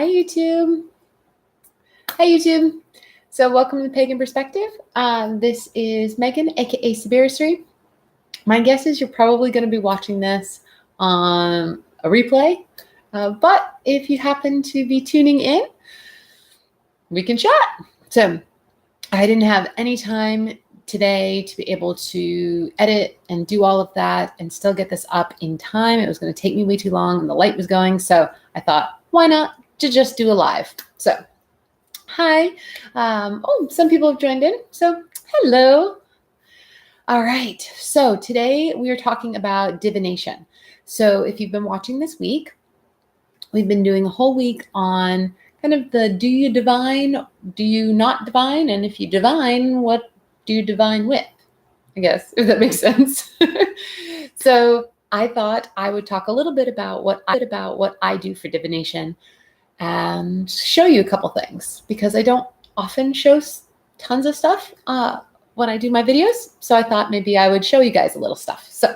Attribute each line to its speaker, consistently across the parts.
Speaker 1: Hi, YouTube. Hi, YouTube. So welcome to Pagan Perspective. This is Megan, aka Sabirisri. My guess is you're probably going to be watching this on a replay, but if you happen to be tuning in, we can chat. So I didn't have any time today to be able to edit and do all of that and still get this up in time. It was going to take me way too long and the light was going. So I thought, why not to just do a live? So hi. Some people have joined in. So hello. All right. So today we are talking about divination. So if you've been watching this week, we've been doing a whole week on kind of the do you divine, do you not divine? And if you divine, what do you divine with? I guess, if that makes sense. So I thought I would talk a little bit about what I do for divination and show you a couple things because I don't often show tons of stuff when I do my videos. So I thought maybe I would show you guys a little stuff. So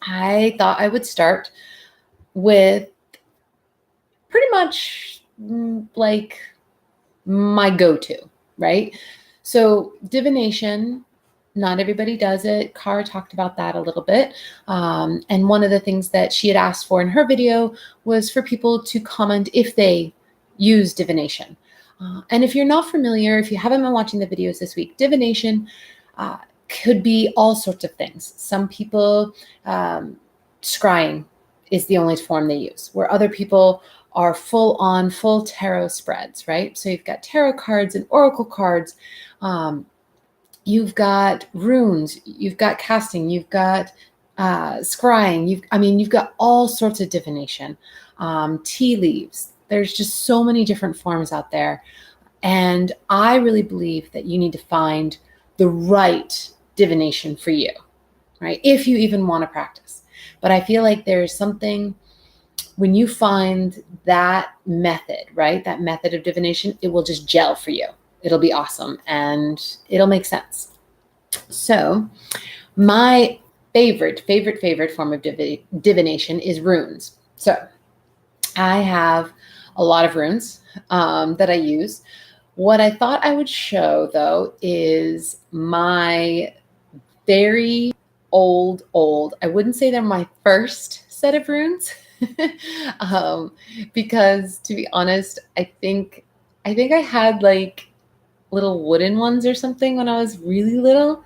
Speaker 1: I thought I would start with pretty much like my go-to, right? So divination, not everybody does it. Cara talked about that a little bit. And one of the things that she had asked for in her video was for people to comment if they use divination. And if you're not familiar, if you haven't been watching the videos this week, divination could be all sorts of things. Some people, scrying is the only form they use, where other people are full tarot spreads, right? So you've got tarot cards and oracle cards. You've got runes, you've got casting, you've got scrying. You've got all sorts of divination, tea leaves. There's just so many different forms out there. And I really believe that you need to find the right divination for you, right? If you even want to practice. But I feel like there's something when you find that method, right? That method of divination, it will just gel for you. It'll be awesome and it'll make sense. So my favorite form of divination is runes. So I have a lot of runes that I use. What I thought I would show though is my very old, I wouldn't say they're my first set of runes because to be honest, I think I had like little wooden ones or something when I was really little.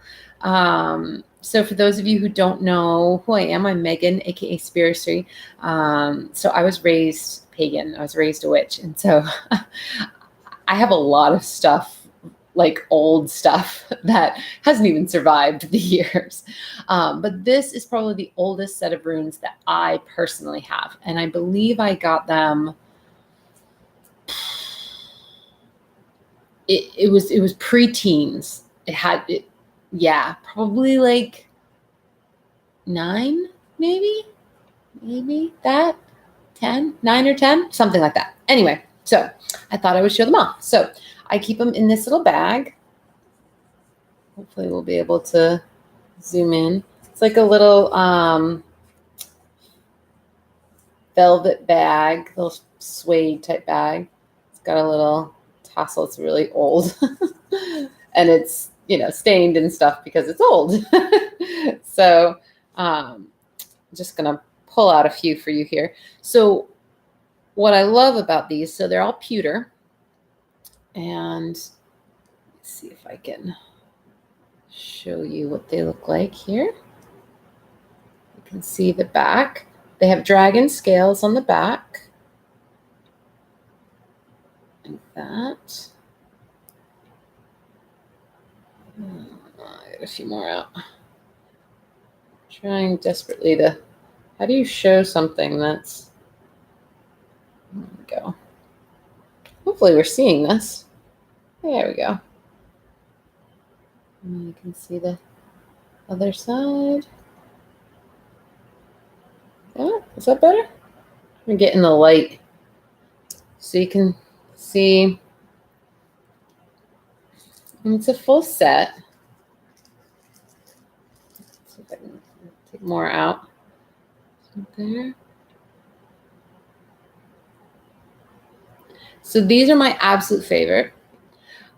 Speaker 1: So for those of you who don't know who I am, I'm Megan, aka Spirituary. So I was raised pagan. I was raised a witch. And so I have a lot of stuff, like old stuff that hasn't even survived the years. But this is probably the oldest set of runes that I personally have. And I believe I got them. It was pre-teens. Probably like 9, maybe that 10, 9 or 10, something like that. Anyway, so I thought I would show them off. So I keep them in this little bag. Hopefully we'll be able to zoom in. It's like a little velvet bag, little suede type bag. It's got a little tassel. It's really old. And it's, stained and stuff because it's old. So I'm just going to pull out a few for you here. So what I love about these, so they're all pewter. And let's see if I can show you what they look like here. You can see the back. They have dragon scales on the back. Like that. I got a few more out. Trying desperately to, how do you show something that's, there we go. Hopefully we're seeing this. There we go. And you can see the other side. Yeah, is that better? I'm getting the light so you can see. And it's a full set. Let's see if I can take more out. There. So these are my absolute favorite.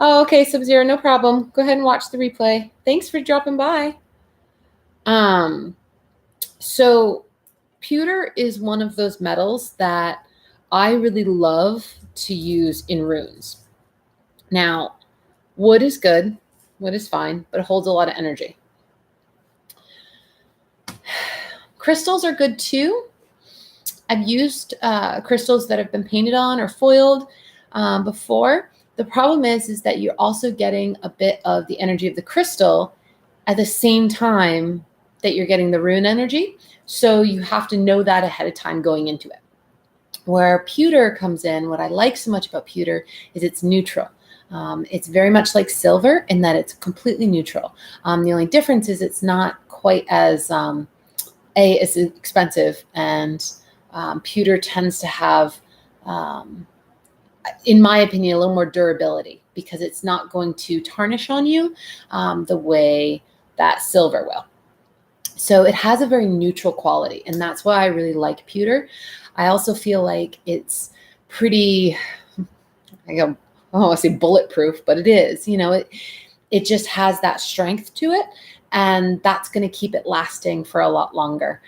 Speaker 1: Oh, okay, Sub-Zero, no problem. Go ahead and watch the replay. Thanks for dropping by. So pewter is one of those metals that I really love to use in runes. Now, wood is good, wood is fine, but it holds a lot of energy. Crystals are good too. I've used crystals that have been painted on or foiled before. The problem is that you're also getting a bit of the energy of the crystal at the same time that you're getting the rune energy. So you have to know that ahead of time going into it. Where pewter comes in, what I like so much about pewter is it's neutral. It's very much like silver in that it's completely neutral. The only difference is it's not quite as as expensive, and pewter tends to have, in my opinion, a little more durability because it's not going to tarnish on you the way that silver will. So it has a very neutral quality, and that's why I really like pewter. I also feel like it's pretty, I don't want to say bulletproof, but it is. It just has that strength to it, and that's going to keep it lasting for a lot longer.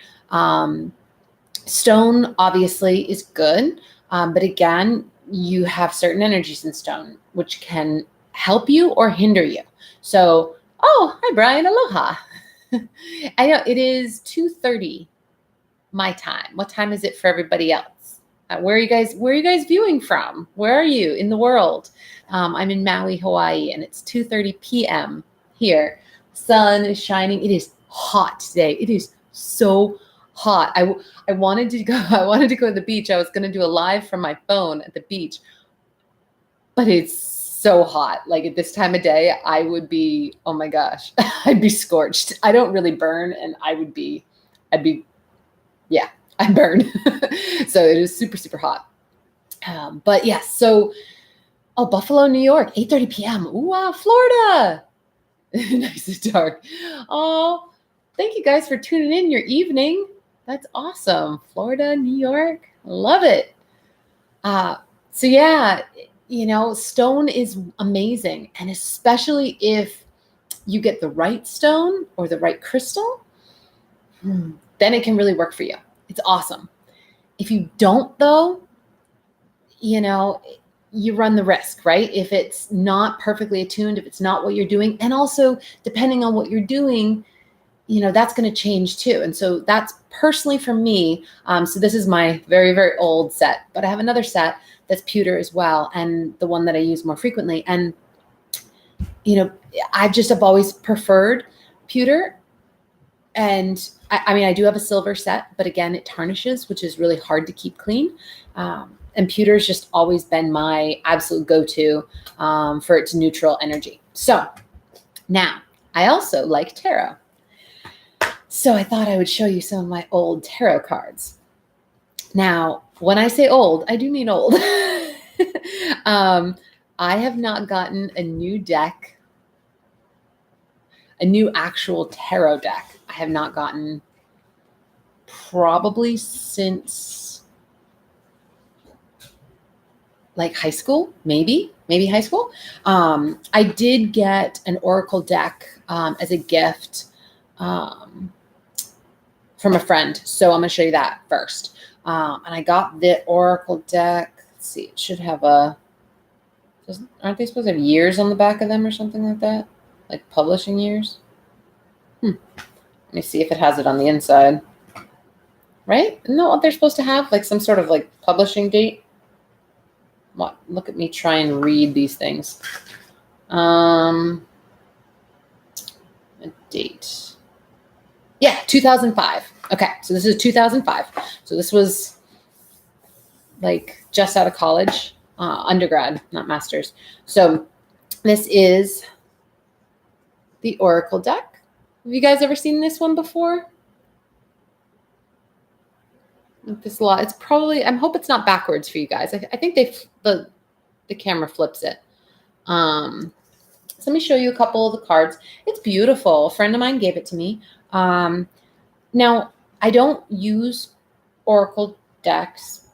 Speaker 1: Stone obviously is good, but again, you have certain energies in stone which can help you or hinder you. So, oh, hi Brian, aloha. I know it is 2:30 my time. What time is it for everybody else? Where are you guys viewing from? Where are you in the world? I'm in Maui, Hawaii, and it's 2:30 p.m. here. Sun is shining. It is hot today. It is so hot. I wanted to go. I wanted to go to the beach. I was going to do a live from my phone at the beach, but it's so hot. Like at this time of day, I would be, oh my gosh, I'd be scorched. I don't really burn, and I'd be, yeah, I burn. So it is super, super hot. But yes, so, oh, Buffalo, New York, 8:30 p.m. Ooh, wow, Florida. Nice and dark. Oh, thank you guys for tuning in your evening. That's awesome. Florida, New York, love it. So yeah, stone is amazing. And especially if you get the right stone or the right crystal, then it can really work for you. It's awesome. If you don't, though, you run the risk, right? If it's not perfectly attuned, if it's not what you're doing, and also depending on what you're doing, that's going to change too. And so that's personally for me. So this is my very, very old set, but I have another set that's pewter as well, and the one that I use more frequently. And, I've always preferred pewter. And I do have a silver set, but again, it tarnishes, which is really hard to keep clean. And pewter has just always been my absolute go-to for its neutral energy. So now I also like tarot. So I thought I would show you some of my old tarot cards. Now, when I say old, I do mean old. I have not gotten a new deck, a new actual tarot deck. I have not gotten probably since like high school, maybe high school. I did get an oracle deck as a gift from a friend. So I'm going to show you that first. And I got the oracle deck. Let's see, it should have aren't they supposed to have years on the back of them or something like that? Like publishing years? Let me see if it has it on the inside. Right? Isn't that what they're supposed to have? Like some sort of like publishing date? What? Look at me try and read these things. A date. Yeah, 2005. Okay, so this is 2005. So this was like just out of college, undergrad, not master's. So this is the oracle deck. Have you guys ever seen this one before? This a lot. It's probably, I hope it's not backwards for you guys. I think the camera flips it. So let me show you a couple of the cards. It's beautiful. A friend of mine gave it to me. Now, I don't use oracle decks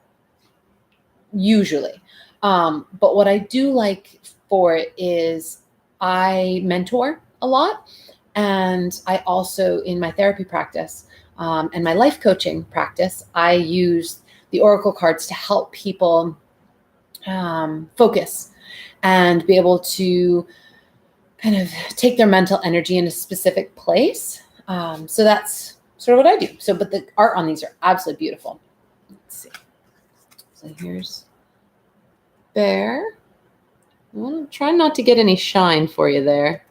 Speaker 1: usually. But what I do like for it is I mentor a lot. And I also, in my therapy practice and my life coaching practice, I use the oracle cards to help people focus and be able to kind of take their mental energy in a specific place. So that's sort of what I do. So, but the art on these are absolutely beautiful. Let's see. So here's Bear. I'm trying not to get any shine for you there.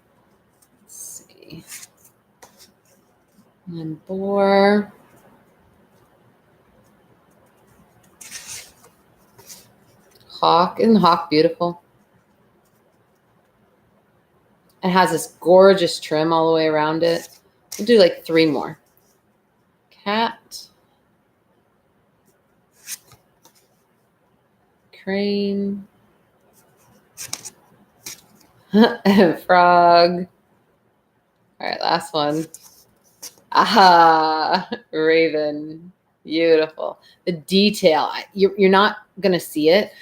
Speaker 1: Let's see. And Boar. Hawk. Isn't Hawk beautiful? It has this gorgeous trim all the way around it. We'll do like 3 more. Cat. Crane. Frog. All right, last one. Aha, Raven. Beautiful. The detail, you're not going to see it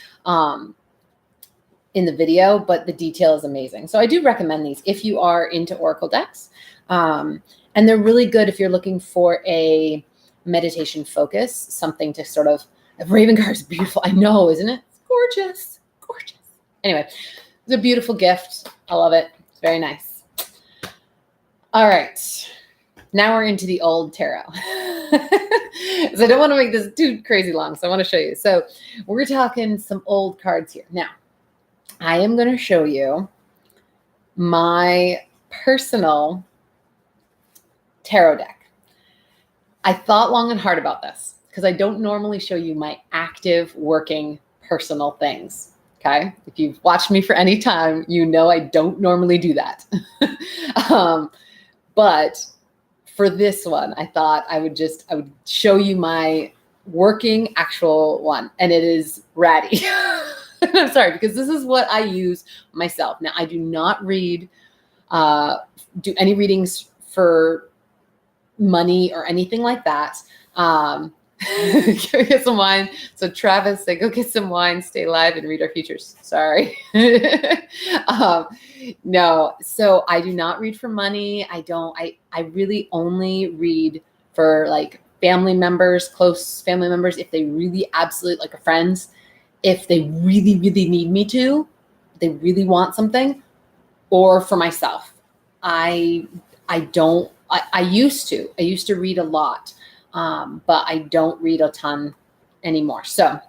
Speaker 1: in the video, but the detail is amazing. So I do recommend these if you are into Oracle decks. And they're really good if you're looking for a meditation focus, something to sort of, Raven card is beautiful. I know, isn't it? It's gorgeous. Gorgeous. Anyway, it's a beautiful gift. I love it. It's very nice. All right. Now we're into the old tarot. So I don't want to make this too crazy long, so I want to show you. So we're talking some old cards here. Now, I am going to show you my personal tarot deck. I thought long and hard about this because I don't normally show you my active working personal things. Okay. If you've watched me for any time, you know I don't normally do that. But for this one, I thought I would show you my working actual one, and it is ratty. I'm sorry, because this is what I use myself. Now, I do not do any readings for money or anything like that. Go get some wine. So Travis said, go get some wine, stay live, and read our futures. Sorry. No, so I do not read for money. I really only read for like family members, close family members, if they really absolutely like friends, if they really, really need me to, they really want something, or for myself. I used to read a lot. But I don't read a ton anymore. So,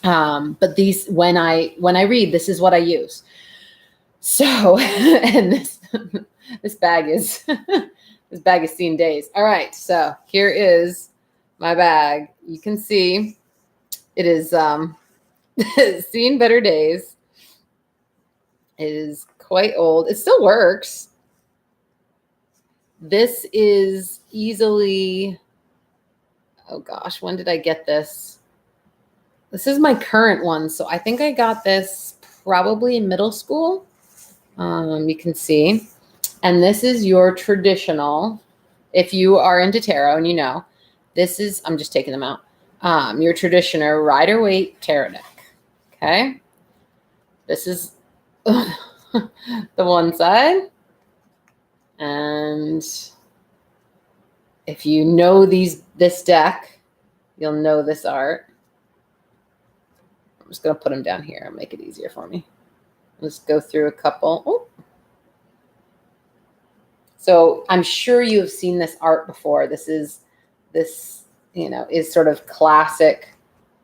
Speaker 1: but these, when I read, this is what I use. So, and this bag is, this bag has seen days. All right. So here is my bag. You can see it is, seen better days. It is quite old. It still works. This is easily, oh gosh, when did I get this? This is my current one. So I think I got this probably in middle school. You can see. And this is your traditional, if you are into tarot and you know, this is, I'm just taking them out, your traditional Rider-Waite tarot deck. Okay. This is the one side. And if you know this deck, you'll know this art. I'm just going to put them down here and make it easier for me. Let's go through a couple. Oh. So I'm sure you have seen this art before. This, you know, is sort of classic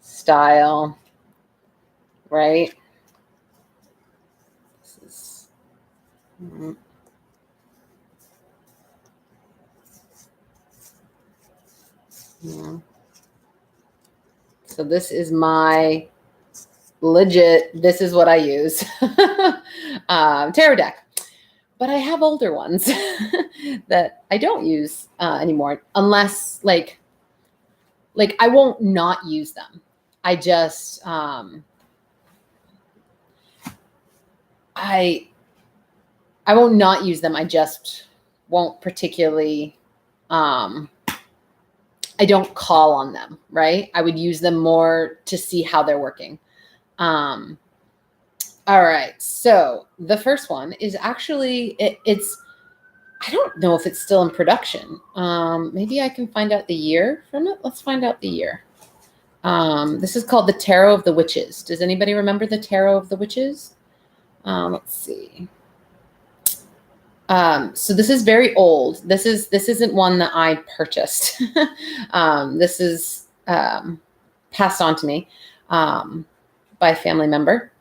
Speaker 1: style, right? This is, yeah. So this is my legit, this is what I use, tarot deck. But I have older ones that I don't use anymore, unless like I won't not use them. I just, I won't not use them. I just won't particularly, I don't call on them, right? I would use them more to see how they're working. All right. So the first one is actually, it's, I don't know if it's still in production. Maybe I can find out the year from it. Let's find out the year. This is called the Tarot of the Witches. Does anybody remember the Tarot of the Witches? Let's see. So this is very old. This isn't one that I purchased. This is passed on to me by a family member.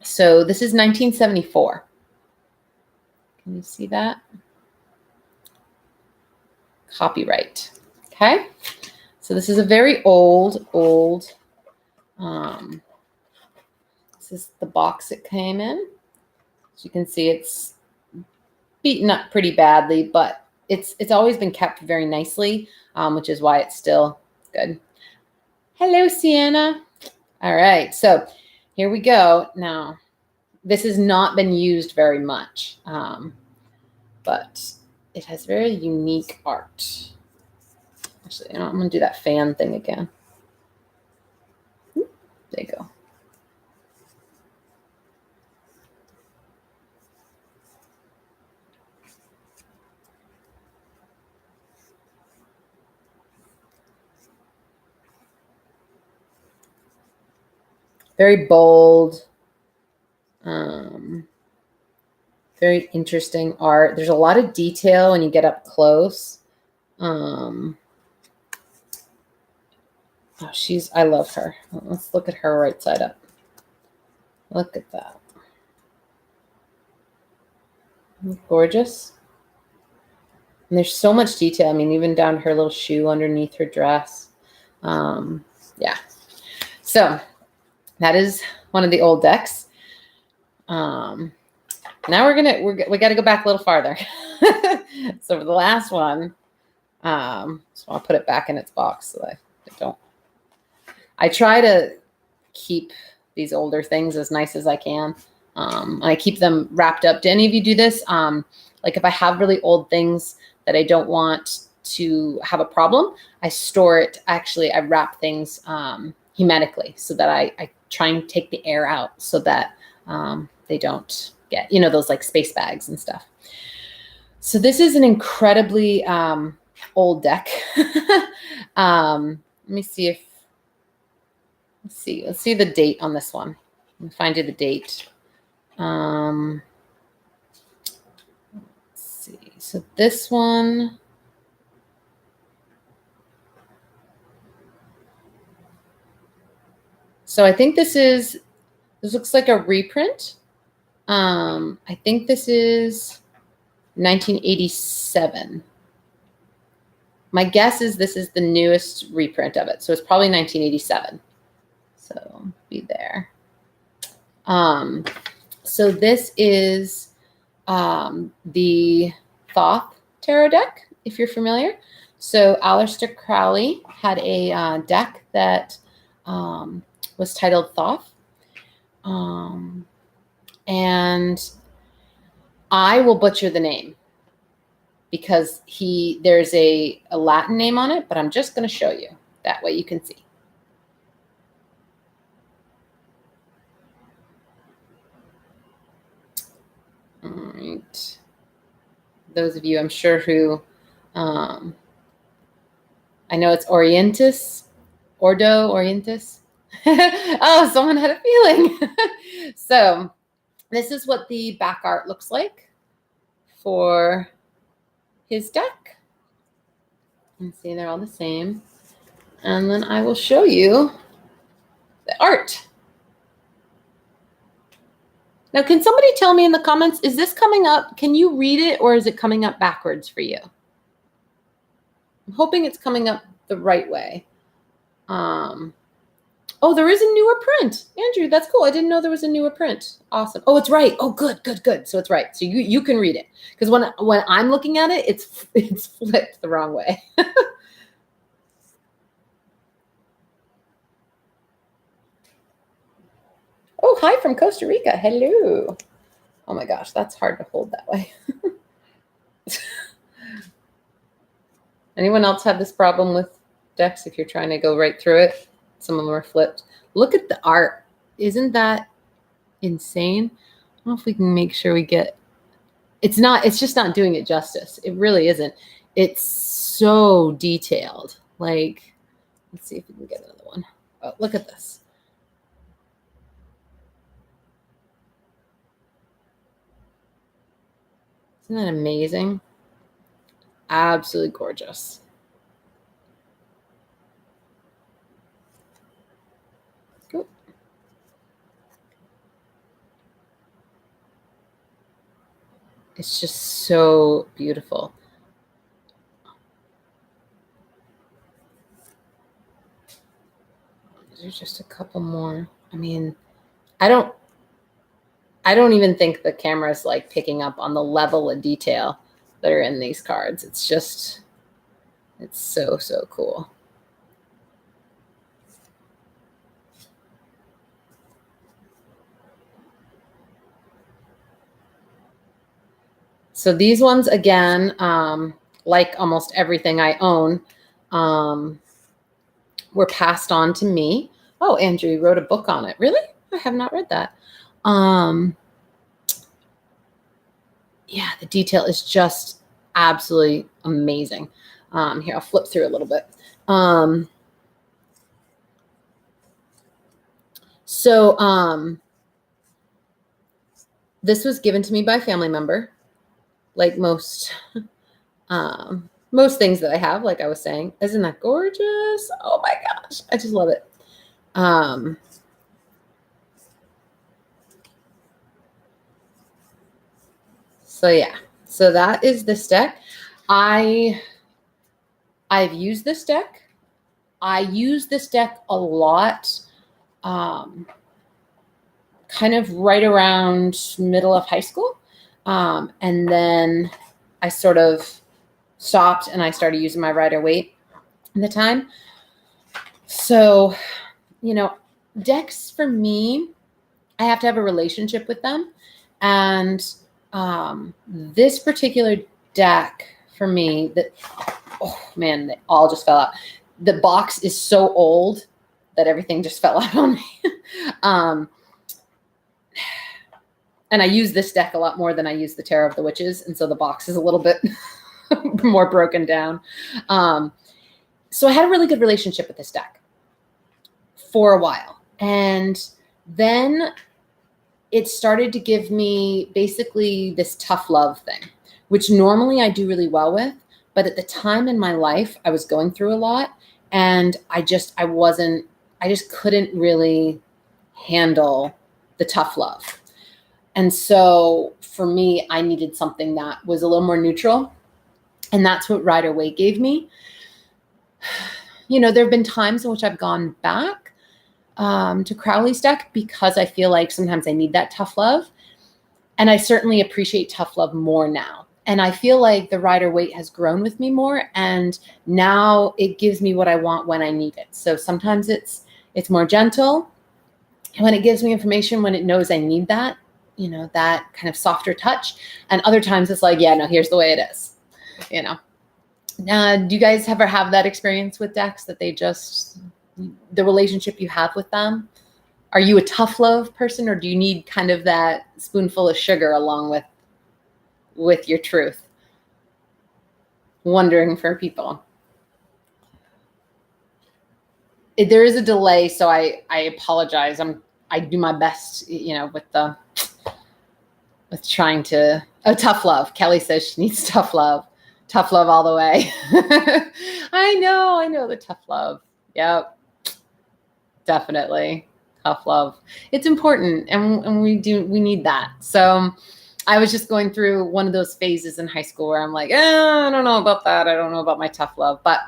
Speaker 1: So this is 1974. Can you see that? Copyright. Okay. So this is a very old. This is the box it came in. As you can see, it's beaten up pretty badly, but it's always been kept very nicely, which is why it's still good. Hello, Sienna. All right, so here we go. Now, this has not been used very much, but it has very unique art. Actually, I'm going to do that fan thing again. There you go. Very bold, very interesting art. There's a lot of detail when you get up close. Oh, I love her. Let's look at her right side up. Look at that. Gorgeous. And there's so much detail. I mean, even down to her little shoe underneath her dress. Yeah. So that is one of the old decks. Now we got to go back a little farther. So for the last one, so I'll put it back in its box so I don't. I try to keep these older things as nice as I can. I keep them wrapped up. Do any of you do this? Like if I have really old things that I don't want to have a problem, I store it. Actually, I wrap things hermetically so that I try and take the air out so that they don't get, those like space bags and stuff. So this is an incredibly old deck. Let me see if, let's see the date on this one. Let me find you the date. Let's see. So this one. So I think this looks like a reprint. I think this is 1987. My guess is this is the newest reprint of it. So it's probably 1987. So be there. So this is the Thoth tarot deck, if you're familiar. So Aleister Crowley had a deck that was titled Thoth. And I will butcher the name because there's a Latin name on it, but I'm just going to show you. That way you can see. All right. Those of you, I'm sure, who, I know it's Orientis, Orientis. Oh, someone had a feeling. So this is what the back art looks like for his deck. You can see they're all the same. And then I will show you the art. Now, can somebody tell me in the comments, is this coming up? Can you read it or is it coming up backwards for you? I'm hoping it's coming up the right way. Oh, there is a newer print. Andrew, that's cool. I didn't know there was a newer print. Awesome. Oh, it's right. Oh, good. So it's right. So you can read it. Because when I'm looking at it, it's flipped the wrong way. Oh, hi from Costa Rica. Hello. Oh my gosh, that's hard to hold that way. Anyone else have this problem with decks if you're trying to go right through it? Some of them are flipped. Look at the art. Isn't that insane. I don't know if we can make sure we get, it's just not doing it justice. It really isn't. It's so detailed. Like, let's see if we can get another one. Oh, look at this. Isn't that amazing? Absolutely gorgeous. Cool. It's just so beautiful. There's just a couple more. I mean, I don't even think the camera's like picking up on the level of detail that are in these cards. It's just, it's so, so cool. So these ones, again, like almost everything I own, were passed on to me. Oh, Andrew, you wrote a book on it. Really? I have not read that. Yeah, the detail is just absolutely amazing. Here, I'll flip through a little bit. This was given to me by a family member, like most things that I have, like I was saying. Isn't that gorgeous? Oh my gosh, I just love it. So yeah, so that is this deck. I've used this deck. I use this deck a lot, kind of right around middle of high school. And then I sort of stopped and I started using my Rider-Waite at the time. So, you know, decks for me, I have to have a relationship with them. And this particular deck for me, oh man, they all just fell out. The box is so old that everything just fell out on me. And I use this deck a lot more than I use the Tarot of the Witches. And so the box is a little bit more broken down. So I had a really good relationship with this deck for a while. And then it started to give me basically this tough love thing, which normally I do really well with. But at the time in my life, I was going through a lot. And I just couldn't really handle the tough love. And so for me, I needed something that was a little more neutral. And that's what Rider-Waite gave me. You know, there have been times in which I've gone back to Crowley's deck because I feel like sometimes I need that tough love. And I certainly appreciate tough love more now. And I feel like the Rider-Waite has grown with me more. And now it gives me what I want when I need it. So sometimes it's more gentle when it gives me information, when it knows I need that, you know, that kind of softer touch. And other times it's like, yeah, no, here's the way it is, you know. Do you guys ever have that experience with decks that they just, the relationship you have with them? Are you a tough love person, or do you need kind of that spoonful of sugar along with your truth? Wondering for people. There is a delay, so I apologize. I do my best, you know, with trying to, tough love. Kelly says she needs tough love. Tough love all the way. I know the tough love. Yep. Definitely. Tough love. It's important, and we need that. So I was just going through one of those phases in high school where I'm like, I don't know about that. I don't know about my tough love. But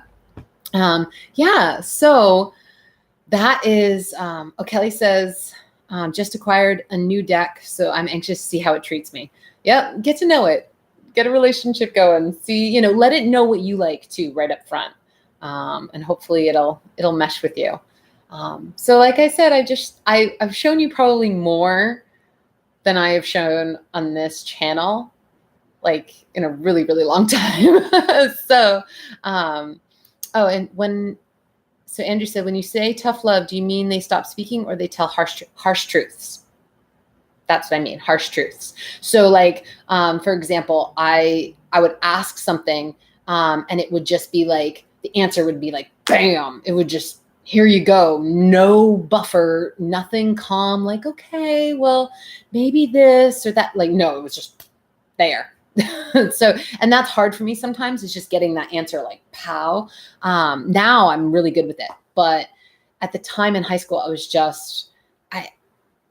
Speaker 1: yeah, so that is, Kelly says, just acquired a new deck, so I'm anxious to see how it treats me. Yep, get to know it. Get a relationship going. See, you know, let it know what you like too, right up front. And hopefully it'll mesh with you. So like I said, I've shown you probably more than I have shown on this channel, like in a really, really long time. So, so Andrew said, when you say tough love, do you mean they stop speaking or they tell harsh truths? That's what I mean, harsh truths. So like, for example, I would ask something and it would just be like, the answer would be like, bam, it would just, here you go. No buffer, nothing calm. Like, okay, well, maybe this or that. Like, no, it was just there. So, and that's hard for me sometimes. It's just getting that answer like, pow. Now I'm really good with it. But at the time in high school, I was just,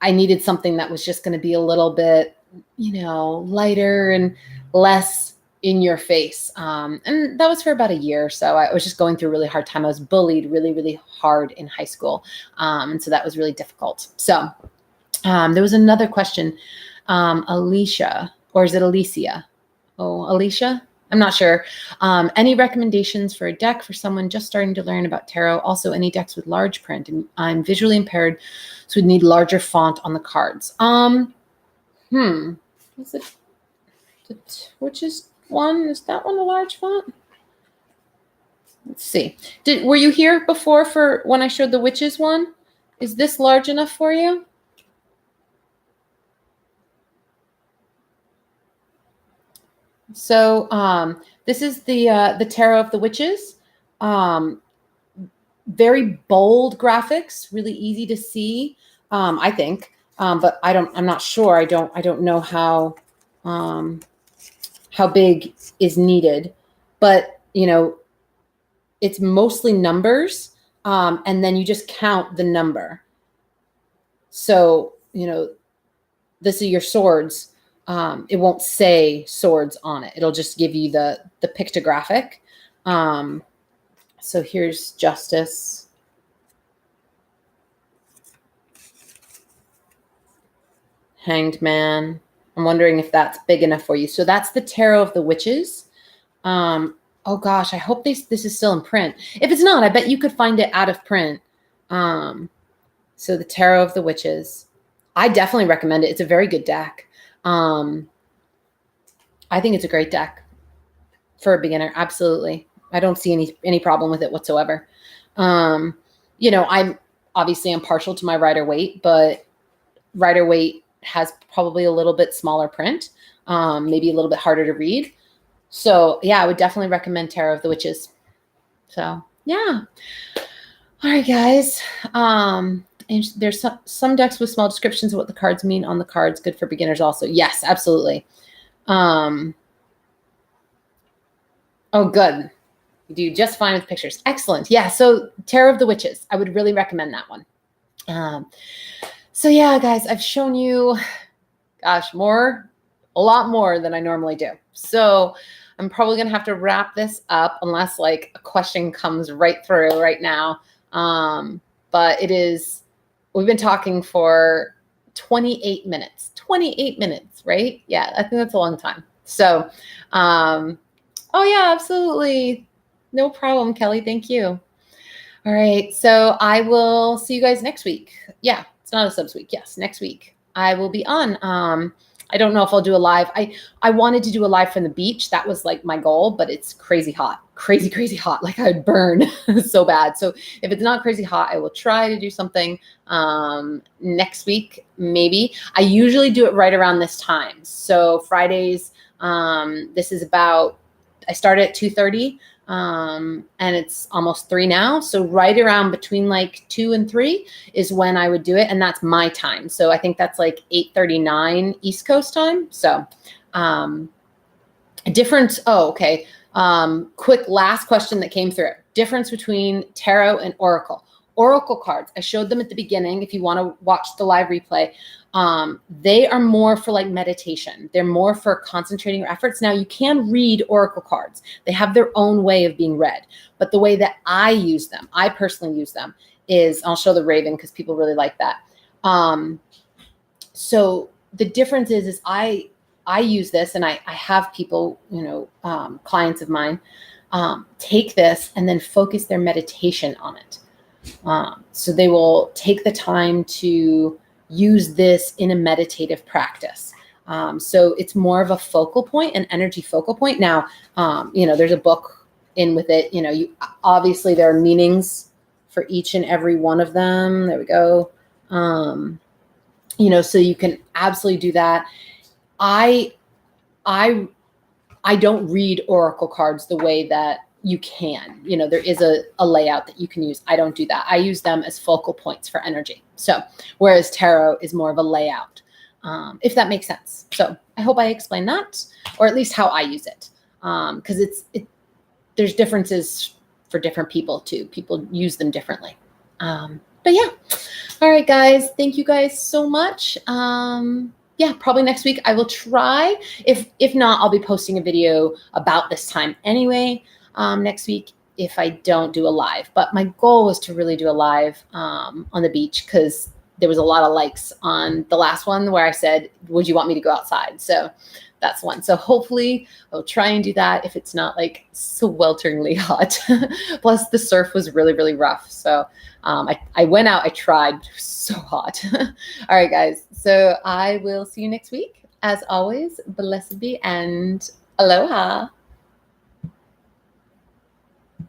Speaker 1: I needed something that was just going to be a little bit, lighter and less in your face. And that was for about a year or so. I was just going through a really hard time. I was bullied really, really hard in high school. And so that was really difficult. So there was another question. Alicia, or is it Alicia? Oh, Alicia? I'm not sure. Any recommendations for a deck for someone just starting to learn about tarot? Also, any decks with large print? And I'm visually impaired, so we'd need larger font on the cards. Is it which is one? Is that one a large font? Let's see. Were you here before for when I showed the witches one? Is this large enough for you? So this is the Tarot of the Witches. Very bold graphics, really easy to see, I think. But I'm not sure. I don't know how big is needed. But it's mostly numbers, and then you just count the number. So this is your swords. It won't say swords on it. It'll just give you the pictographic. So here's Justice. Hanged Man. I'm wondering if that's big enough for you. So that's the Tarot of the Witches. Oh gosh, I hope this is still in print. If it's not, I bet you could find it out of print. So the Tarot of the Witches. I definitely recommend it. It's a very good deck. I think it's a great deck for a beginner. Absolutely. I don't see any problem with it whatsoever. I'm partial to my Rider-Waite, but Rider-Waite has probably a little bit smaller print, maybe a little bit harder to read. So yeah, I would definitely recommend Tarot of the Witches. So yeah. All right, guys. And there's some decks with small descriptions of what the cards mean on the cards. Good for beginners also. Yes, absolutely. Oh, good. You do just fine with pictures. Excellent. Yeah. So Tarot of the Witches, I would really recommend that one. So yeah, guys, I've shown you, gosh, a lot more than I normally do. So I'm probably going to have to wrap this up unless like a question comes right through right now. But we've been talking for 28 minutes, 28 minutes, right? Yeah, I think that's a long time. So, oh yeah, absolutely. No problem, Kelly. Thank you. All right. So I will see you guys next week. Yeah, it's not a subs week. Yes, next week I will be on. I don't know if I'll do a live. I wanted to do a live from the beach. That was like my goal, but it's crazy hot, crazy, crazy hot. Like I'd burn so bad. So if it's not crazy hot, I will try to do something next week, maybe. I usually do it right around this time. So Fridays, this is I start at 2:30. And it's almost 3 now. So right around between like 2 and 3 is when I would do it. And that's my time. So I think that's like 8:39 East Coast time. So, difference. Oh, okay. Quick last question that came through. Difference between tarot and oracle. Oracle cards. I showed them at the beginning. If you want to watch the live replay, they are more for like meditation. They're more for concentrating your efforts. Now you can read oracle cards. They have their own way of being read, but the way that I use them, I personally use them is, I'll show the Raven because people really like that. So the difference is I use this and I have people, clients of mine, take this and then focus their meditation on it. So they will take the time to use this in a meditative practice. So it's more of a focal point, an energy focal point. Now, there's a book in with it. Obviously there are meanings for each and every one of them. There we go. so you can absolutely do that. I don't read oracle cards the way that you can. There is a layout that you can use. I don't do that. I use them as focal points for energy. So whereas tarot is more of a layout, if that makes sense. So I hope I explained that, or at least how I use it, because there's differences for different people too. People use them differently. But yeah. All right, guys. Thank you guys so much. Yeah, probably next week I will try. If not, I'll be posting a video about this time anyway, next week if I don't do a live. But my goal was to really do a live on the beach, because there was a lot of likes on the last one where I said, would you want me to go outside? So that's one. So hopefully I'll try and do that if it's not like swelteringly hot. Plus the surf was really, really rough. So I went out, I tried, but it was so hot. All right, guys. So I will see you next week. As always, blessed be and aloha.